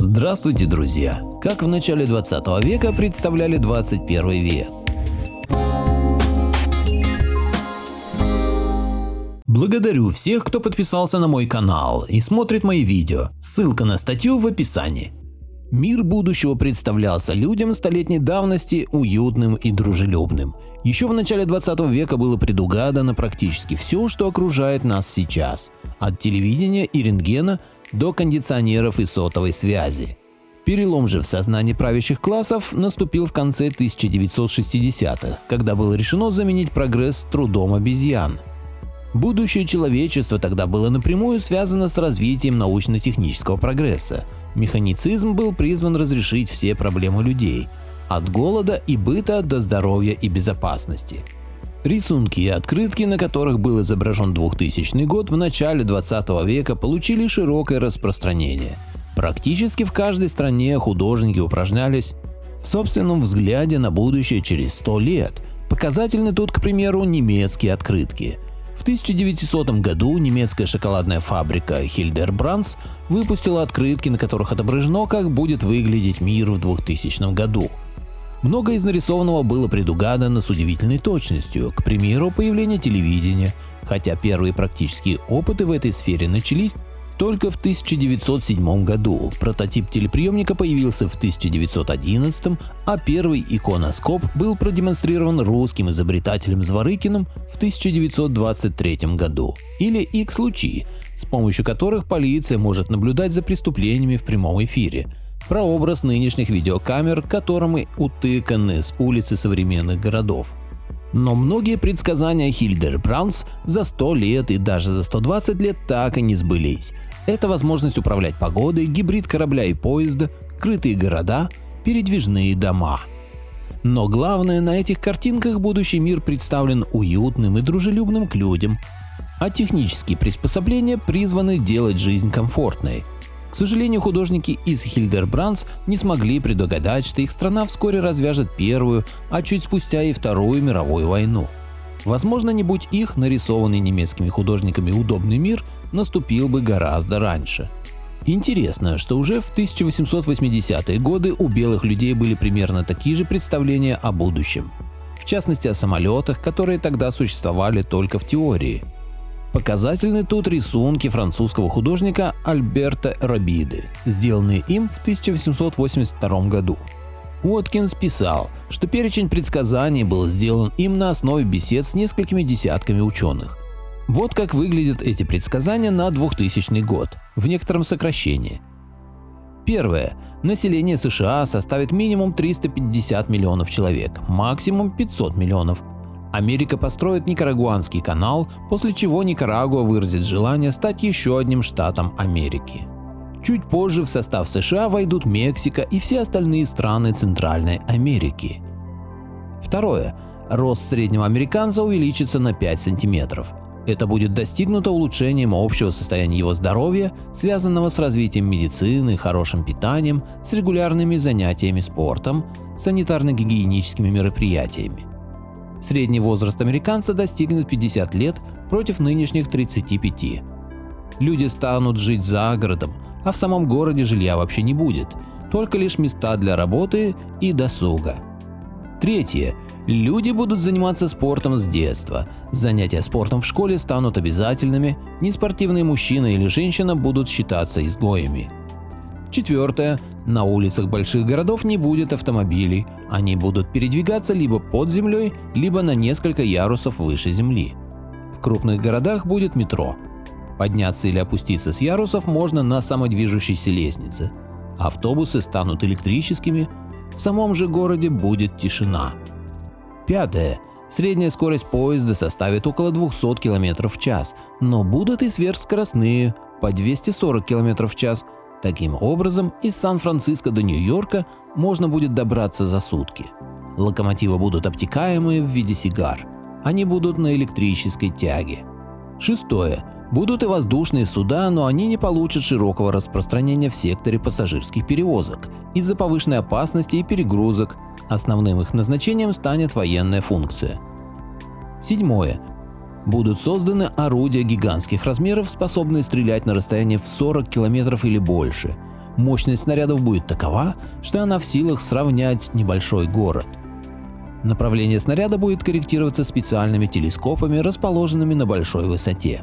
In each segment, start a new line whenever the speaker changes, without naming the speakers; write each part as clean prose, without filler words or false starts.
Здравствуйте, друзья! Как в начале 20 века представляли 21 век? Благодарю всех, кто подписался на мой канал и смотрит мои видео. Ссылка на статью в описании. Мир будущего представлялся людям столетней давности уютным и дружелюбным. Еще в начале 20 века было предугадано практически все, что окружает нас сейчас. От телевидения и рентгена до кондиционеров и сотовой связи. Перелом же в сознании правящих классов наступил в конце 1960-х, когда было решено заменить прогресс трудом обезьян. Будущее человечества тогда было напрямую связано с развитием научно-технического прогресса. Механицизм был призван разрешить все проблемы людей – от голода и быта до здоровья и безопасности. Рисунки и открытки, на которых был изображен 2000 год, в начале 20 века получили широкое распространение. Практически в каждой стране художники упражнялись в собственном взгляде на будущее через 100 лет. Показательны тут, к примеру, немецкие открытки. В 1900 году немецкая шоколадная фабрика Hildebrands выпустила открытки, на которых отображено, как будет выглядеть мир в 2000 году. Многое из нарисованного было предугадано с удивительной точностью, к примеру, появление телевидения, хотя первые практические опыты в этой сфере начались только в 1907 году. Прототип телеприемника появился в 1911, а первый иконоскоп был продемонстрирован русским изобретателем Зворыкиным в 1923 году. Или X-лучи, с помощью которых полиция может наблюдать за преступлениями в прямом эфире. Прообраз нынешних видеокамер, которыми утыканы с улицы современных городов. Но многие предсказания Hildebrands за 100 лет и даже за 120 лет так и не сбылись. Это возможность управлять погодой, гибрид корабля и поезда, крытые города, передвижные дома. Но главное, на этих картинках будущий мир представлен уютным и дружелюбным к людям, а технические приспособления призваны делать жизнь комфортной. К сожалению, художники из Hildebrands не смогли предугадать, что их страна вскоре развяжет Первую, а чуть спустя и Вторую мировую войну. Возможно, не будь их, нарисованный немецкими художниками удобный мир наступил бы гораздо раньше. Интересно, что уже в 1880-е годы у белых людей были примерно такие же представления о будущем. В частности, о самолетах, которые тогда существовали только в теории. Показательны тут рисунки французского художника Альберта Робиды, сделанные им в 1882 году. Уоткинс писал, что перечень предсказаний был сделан им на основе бесед с несколькими десятками ученых. Вот как выглядят эти предсказания на 2000 год, в некотором сокращении. Первое. Население США составит минимум 350 миллионов человек, максимум 500 миллионов. Америка построит Никарагуанский канал, после чего Никарагуа выразит желание стать еще одним штатом Америки. Чуть позже в состав США войдут Мексика и все остальные страны Центральной Америки. Второе. Рост среднего американца увеличится на 5 сантиметров. Это будет достигнуто улучшением общего состояния его здоровья, связанного с развитием медицины, хорошим питанием, с регулярными занятиями спортом, санитарно-гигиеническими мероприятиями. Средний возраст американца достигнет 50 лет против нынешних 35. Люди станут жить за городом, а в самом городе жилья вообще не будет, только лишь места для работы и досуга. Третье. Люди будут заниматься спортом с детства. Занятия спортом в школе станут обязательными, неспортивный мужчина или женщина будут считаться изгоями. Четвертое. На улицах больших городов не будет автомобилей, они будут передвигаться либо под землей, либо на несколько ярусов выше земли. В крупных городах будет метро. Подняться или опуститься с ярусов можно на самодвижущейся лестнице. Автобусы станут электрическими, в самом же городе будет тишина. Пятое. Средняя скорость поезда составит около 200 км в час, но будут и сверхскоростные по 240 км в час. Таким образом, из Сан-Франциско до Нью-Йорка можно будет добраться за сутки. Локомотивы будут обтекаемые в виде сигар. Они будут на электрической тяге. Шестое. Будут и воздушные суда, но они не получат широкого распространения в секторе пассажирских перевозок из-за повышенной опасности и перегрузок. Основным их назначением станет военная функция. Седьмое. Будут созданы орудия гигантских размеров, способные стрелять на расстояние в 40 километров или больше. Мощность снарядов будет такова, что она в силах сравнять небольшой город. Направление снаряда будет корректироваться специальными телескопами, расположенными на большой высоте.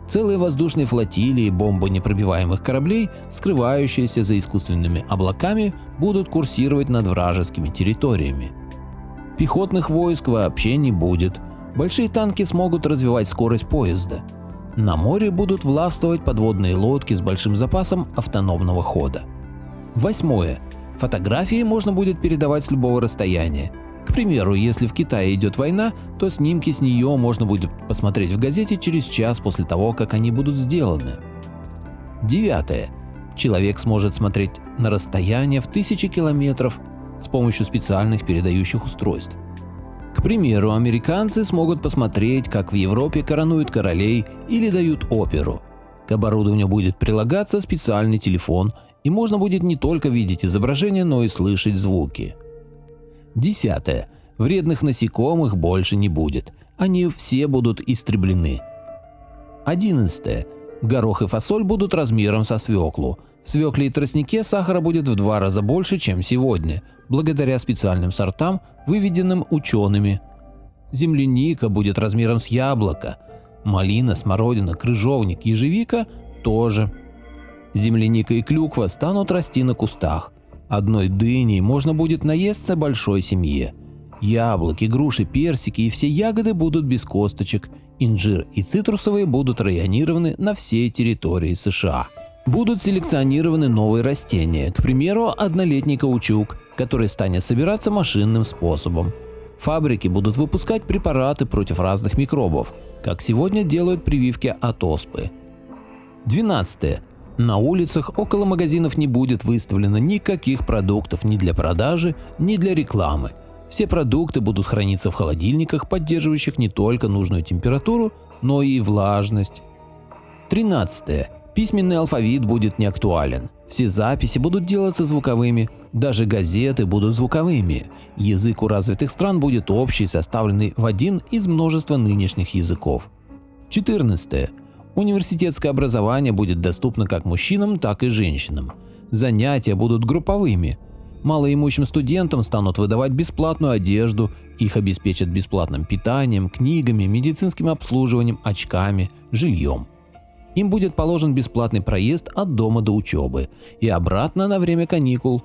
Целые воздушные флотилии бомбонепробиваемых кораблей, скрывающиеся за искусственными облаками, будут курсировать над вражескими территориями. Пехотных войск вообще не будет. Большие танки смогут развивать скорость поезда. На море будут властвовать подводные лодки с большим запасом автономного хода. 8. Фотографии можно будет передавать с любого расстояния. К примеру, если в Китае идет война, то снимки с нее можно будет посмотреть в газете через час после того, как они будут сделаны. 9. Человек сможет смотреть на расстояние в 1000 километров с помощью специальных передающих устройств. К примеру, американцы смогут посмотреть, как в Европе коронуют королей или дают оперу. К оборудованию будет прилагаться специальный телефон, и можно будет не только видеть изображение, но и слышать звуки. 10. Вредных насекомых больше не будет. Они все будут истреблены. 11. Горох и фасоль будут размером со свеклу. В свекле и тростнике сахара будет в 2 раза больше, чем сегодня, благодаря специальным сортам, выведенным учеными. Земляника будет размером с яблоко. Малина, смородина, крыжовник, ежевика тоже. Земляника и клюква станут расти на кустах. Одной дыней можно будет наесться большой семье. Яблоки, груши, персики и все ягоды будут без косточек. Инжир и цитрусовые будут районированы на всей территории США. Будут селекционированы новые растения, к примеру, однолетний каучук, который станет собираться машинным способом. Фабрики будут выпускать препараты против разных микробов, как сегодня делают прививки от оспы. 12. На улицах около магазинов не будет выставлено никаких продуктов ни для продажи, ни для рекламы. Все продукты будут храниться в холодильниках, поддерживающих не только нужную температуру, но и влажность. 13. Письменный алфавит будет не актуален. Все записи будут делаться звуковыми, даже газеты будут звуковыми. Язык у развитых стран будет общий, составленный в один из множества нынешних языков. 14. Университетское образование будет доступно как мужчинам, так и женщинам. Занятия будут групповыми. Малоимущим студентам станут выдавать бесплатную одежду, их обеспечат бесплатным питанием, книгами, медицинским обслуживанием, очками, жильем. Им будет положен бесплатный проезд от дома до учебы и обратно на время каникул.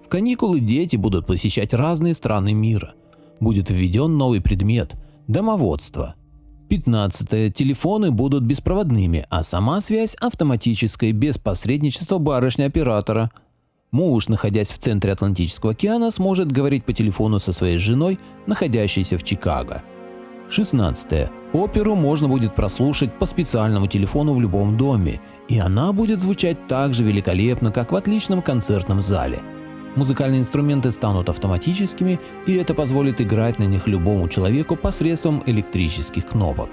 В каникулы дети будут посещать разные страны мира. Будет введен новый предмет – домоводство. 15. Телефоны будут беспроводными, а сама связь автоматической, без посредничества барышни-оператора. Муж, находясь в центре Атлантического океана, сможет говорить по телефону со своей женой, находящейся в Чикаго. 16. Оперу можно будет прослушать по специальному телефону в любом доме, и она будет звучать так же великолепно, как в отличном концертном зале. Музыкальные инструменты станут автоматическими, и это позволит играть на них любому человеку посредством электрических кнопок.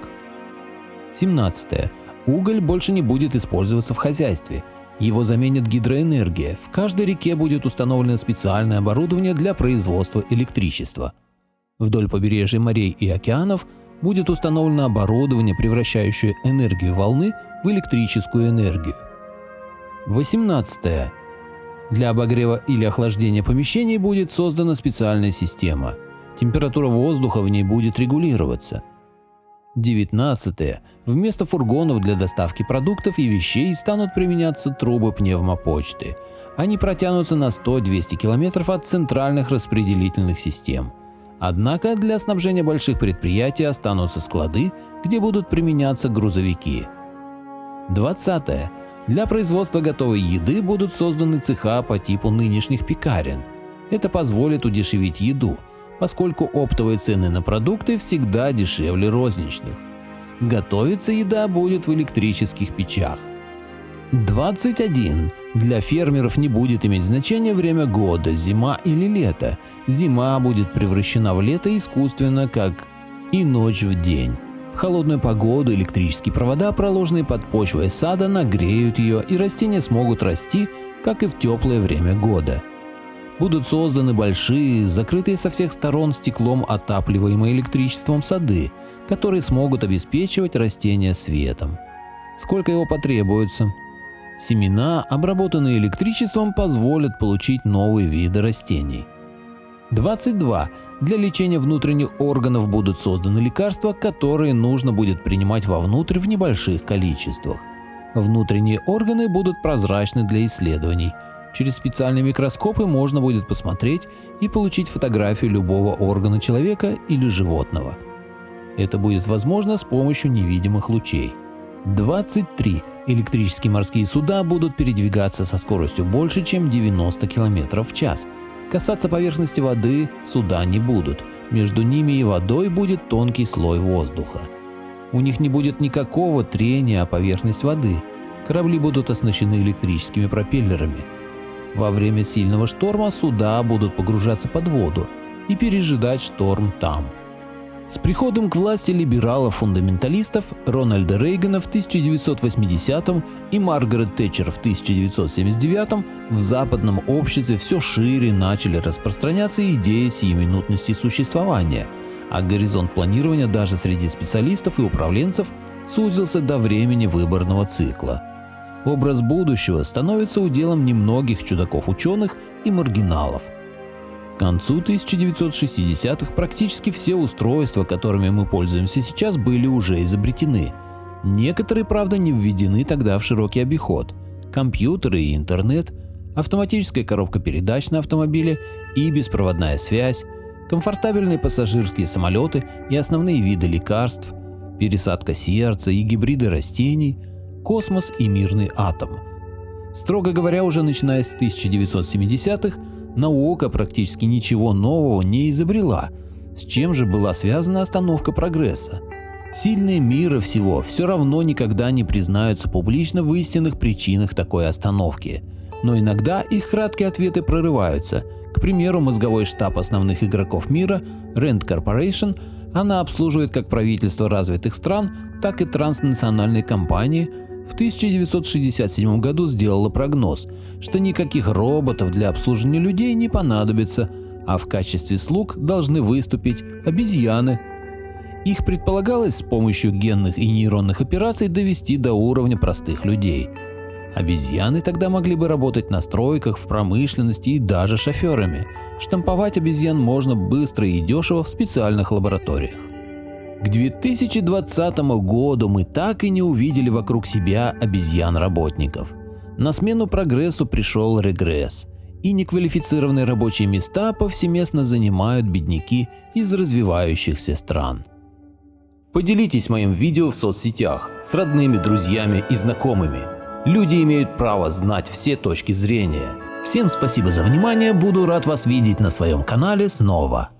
17. Уголь больше не будет использоваться в хозяйстве. Его заменит гидроэнергия. В каждой реке будет установлено специальное оборудование для производства электричества. Вдоль побережья морей и океанов будет установлено оборудование, превращающее энергию волны в электрическую энергию. 18. Для обогрева или охлаждения помещений будет создана специальная система. Температура воздуха в ней будет регулироваться. 19. Вместо фургонов для доставки продуктов и вещей станут применяться трубы пневмопочты. Они протянутся на 100-200 км от центральных распределительных систем. Однако для снабжения больших предприятий останутся склады, где будут применяться грузовики. 20. Для производства готовой еды будут созданы цеха по типу нынешних пекарен. Это позволит удешевить еду, поскольку оптовые цены на продукты всегда дешевле розничных. Готовиться еда будет в электрических печах. 21. Для фермеров не будет иметь значения время года, зима или лето. Зима будет превращена в лето искусственно, как и ночь в день. В холодную погоду электрические провода, проложенные под почвой сада, нагреют ее, и растения смогут расти, как и в теплое время года. Будут созданы большие, закрытые со всех сторон стеклом отапливаемые электричеством сады, которые смогут обеспечивать растения светом. Сколько его потребуется? Семена, обработанные электричеством, позволят получить новые виды растений. 22. Для лечения внутренних органов будут созданы лекарства, которые нужно будет принимать вовнутрь в небольших количествах. Внутренние органы будут прозрачны для исследований. Через специальные микроскопы можно будет посмотреть и получить фотографию любого органа человека или животного. Это будет возможно с помощью невидимых лучей. 23. Электрические морские суда будут передвигаться со скоростью больше, чем 90 км в час. Касаться поверхности воды суда не будут. Между ними и водой будет тонкий слой воздуха. У них не будет никакого трения о поверхность воды. Корабли будут оснащены электрическими пропеллерами. Во время сильного шторма суда будут погружаться под воду и пережидать шторм там. С приходом к власти либералов-фундаменталистов Рональда Рейгана в 1980 и Маргарет Тэтчер в 1979 в западном обществе все шире начали распространяться идеи сиюминутности существования, а горизонт планирования даже среди специалистов и управленцев сузился до времени выборного цикла. Образ будущего становится уделом немногих чудаков-ученых и маргиналов. К концу 1960-х практически все устройства, которыми мы пользуемся сейчас, были уже изобретены. Некоторые, правда, не введены тогда в широкий обиход. Компьютеры и интернет, автоматическая коробка передач на автомобиле и беспроводная связь, комфортабельные пассажирские самолеты и основные виды лекарств, пересадка сердца и гибриды растений, космос и мирный атом. Строго говоря, уже начиная с 1970-х, наука практически ничего нового не изобрела, с чем же была связана остановка прогресса. Сильные мира всего все равно никогда не признаются публично в истинных причинах такой остановки, но иногда их краткие ответы прорываются. К примеру, мозговой штаб основных игроков мира Rand Corporation, она обслуживает как правительства развитых стран, так и транснациональные компании, в 1967 году сделала прогноз, что никаких роботов для обслуживания людей не понадобится, а в качестве слуг должны выступить обезьяны. Их предполагалось с помощью генных и нейронных операций довести до уровня простых людей. Обезьяны тогда могли бы работать на стройках, в промышленности и даже шоферами. Штамповать обезьян можно быстро и дешево в специальных лабораториях. К 2020 году мы так и не увидели вокруг себя обезьян-работников. На смену прогрессу пришел регресс, и неквалифицированные рабочие места повсеместно занимают бедняки из развивающихся стран. Поделитесь моим видео в соцсетях с родными, друзьями и знакомыми. Люди имеют право знать все точки зрения. Всем спасибо за внимание, буду рад вас видеть на своем канале снова.